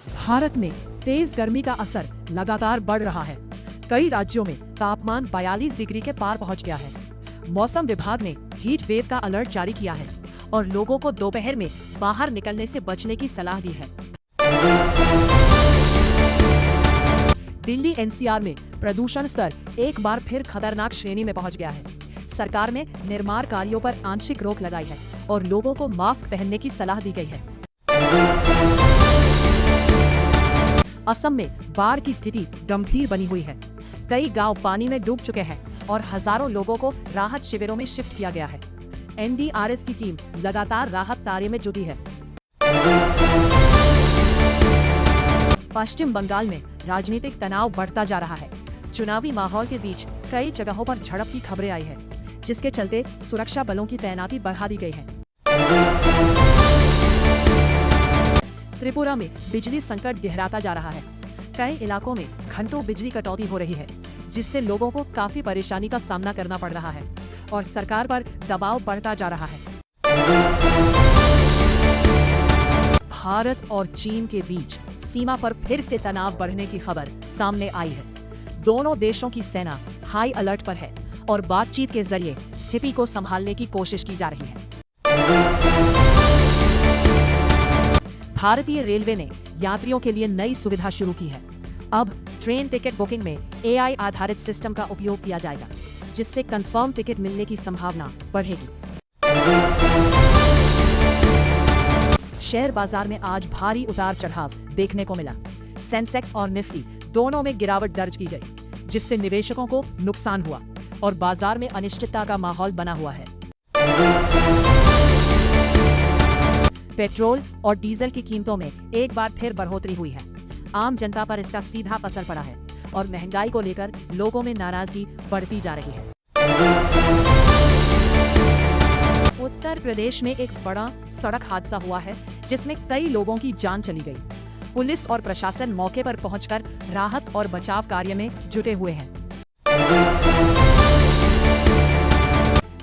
भारत में तेज गर्मी का असर लगातार बढ़ रहा है। कई राज्यों में तापमान 42 डिग्री के पार पहुंच गया है। मौसम विभाग ने हीट वेव का अलर्ट जारी किया है और लोगों को दोपहर में बाहर निकलने से बचने की सलाह दी है। दिल्ली एनसीआर में प्रदूषण स्तर एक बार फिर खतरनाक श्रेणी में पहुंच गया है। सरकार ने निर्माण कार्यों पर आंशिक रोक लगाई है और लोगों को मास्क पहनने की सलाह दी गई है। असम में बाढ़ की स्थिति गंभीर बनी हुई है। कई गांव पानी में डूब चुके हैं और हजारों लोगों को राहत शिविरों में शिफ्ट किया गया है। एनडीआरएफ की टीम लगातार राहत कार्य में जुटी है। पश्चिम बंगाल में राजनीतिक तनाव बढ़ता जा रहा है। चुनावी माहौल के बीच कई जगहों पर झड़प की खबरें आई है, जिसके चलते सुरक्षा बलों की तैनाती बढ़ा दी गई है। त्रिपुरा में बिजली संकट गहराता जा रहा है। कई इलाकों में घंटों बिजली कटौती हो रही है, जिससे लोगों को काफी परेशानी का सामना करना पड़ रहा है और सरकार पर दबाव बढ़ता जा रहा है। भारत और चीन के बीच सीमा पर फिर से तनाव बढ़ने की खबर सामने आई है। दोनों देशों की सेना हाई अलर्ट पर है और बातचीत के जरिए स्थिति को संभालने की कोशिश की जा रही है। भारतीय रेलवे ने यात्रियों के लिए नई सुविधा शुरू की है। अब ट्रेन टिकट बुकिंग में एआई आधारित सिस्टम का उपयोग किया जाएगा, जिससे कंफर्म टिकट मिलने की संभावना बढ़ेगी। शेयर बाजार में आज भारी उतार चढ़ाव देखने को मिला। सेंसेक्स और निफ्टी दोनों में गिरावट दर्ज की गई, जिससे निवेशकों को नुकसान हुआ और बाजार में अनिश्चितता का माहौल बना हुआ है। पेट्रोल और डीजल की कीमतों में एक बार फिर बढ़ोतरी हुई है। आम जनता पर इसका सीधा असर पड़ा है और महंगाई को लेकर लोगों में नाराजगी बढ़ती जा रही है। उत्तर प्रदेश में एक बड़ा सड़क हादसा हुआ है, जिसमें कई लोगों की जान चली गई। पुलिस और प्रशासन मौके पर पहुंचकर राहत और बचाव कार्य में जुटे हुए हैं।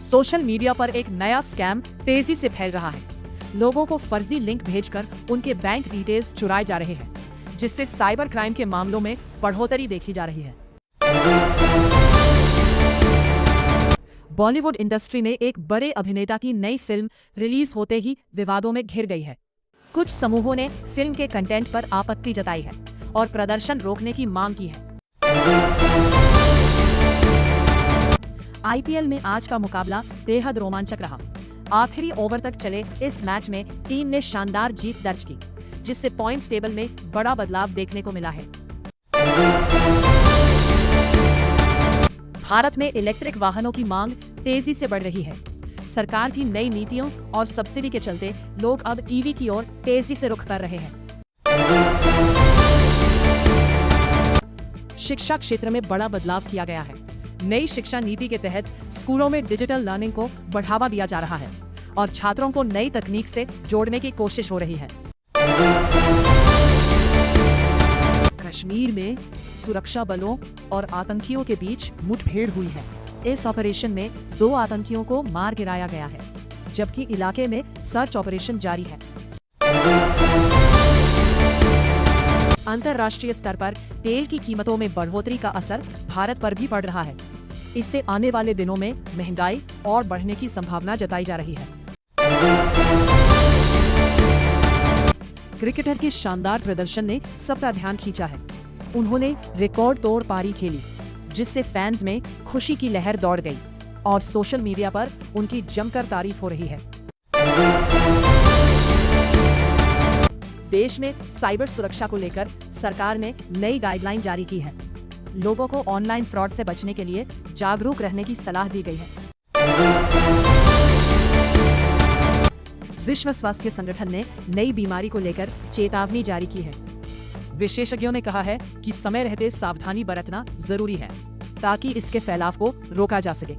सोशल मीडिया पर एक नया स्कैम तेजी से फैल रहा है। लोगों को फर्जी लिंक भेजकर उनके बैंक डिटेल्स चुराए जा रहे हैं, जिससे साइबर क्राइम के मामलों में बढ़ोतरी देखी जा रही है। बॉलीवुड इंडस्ट्री में एक बड़े अभिनेता की नई फिल्म रिलीज होते ही विवादों में घिर गई है। कुछ समूहों ने फिल्म के कंटेंट पर आपत्ति जताई है और प्रदर्शन रोकने की मांग की है। आईपीएल में आज का मुकाबला बेहद रोमांचक रहा। आखिरी ओवर तक चले इस मैच में टीम ने शानदार जीत दर्ज की, जिससे पॉइंट्स टेबल में बड़ा बदलाव देखने को मिला है। भारत में इलेक्ट्रिक वाहनों की मांग तेजी से बढ़ रही है। सरकार की नई नीतियों और सब्सिडी के चलते लोग अब ईवी की ओर तेजी से रुख कर रहे हैं। शिक्षा क्षेत्र में बड़ा बदलाव किया गया है। नई शिक्षा नीति के तहत स्कूलों में डिजिटल लर्निंग को बढ़ावा दिया जा रहा है और छात्रों को नई तकनीक से जोड़ने की कोशिश हो रही है। कश्मीर में सुरक्षा बलों और आतंकियों के बीच मुठभेड़ हुई है। इस ऑपरेशन में 2 आतंकियों को मार गिराया गया है, जबकि इलाके में सर्च ऑपरेशन जारी है। अंतर्राष्ट्रीय स्तर पर तेल की कीमतों में बढ़ोतरी का असर भारत पर भी पड़ रहा है। इससे आने वाले दिनों में महंगाई और बढ़ने की संभावना जताई जा रही है। क्रिकेटर के शानदार प्रदर्शन ने सबका ध्यान खींचा है। उन्होंने रिकॉर्ड तोड़ पारी खेली, जिससे फैंस में खुशी की लहर दौड़ गई और सोशल मीडिया पर उनकी जमकर तारीफ हो रही है। देश में साइबर सुरक्षा को लेकर सरकार ने नई गाइडलाइन जारी की है। लोगों को ऑनलाइन फ्रॉड से बचने के लिए जागरूक रहने की सलाह दी गई है। विश्व स्वास्थ्य संगठन ने नई बीमारी को लेकर चेतावनी जारी की है। विशेषज्ञों ने कहा है कि समय रहते सावधानी बरतना जरूरी है, ताकि इसके फैलाव को रोका जा सके।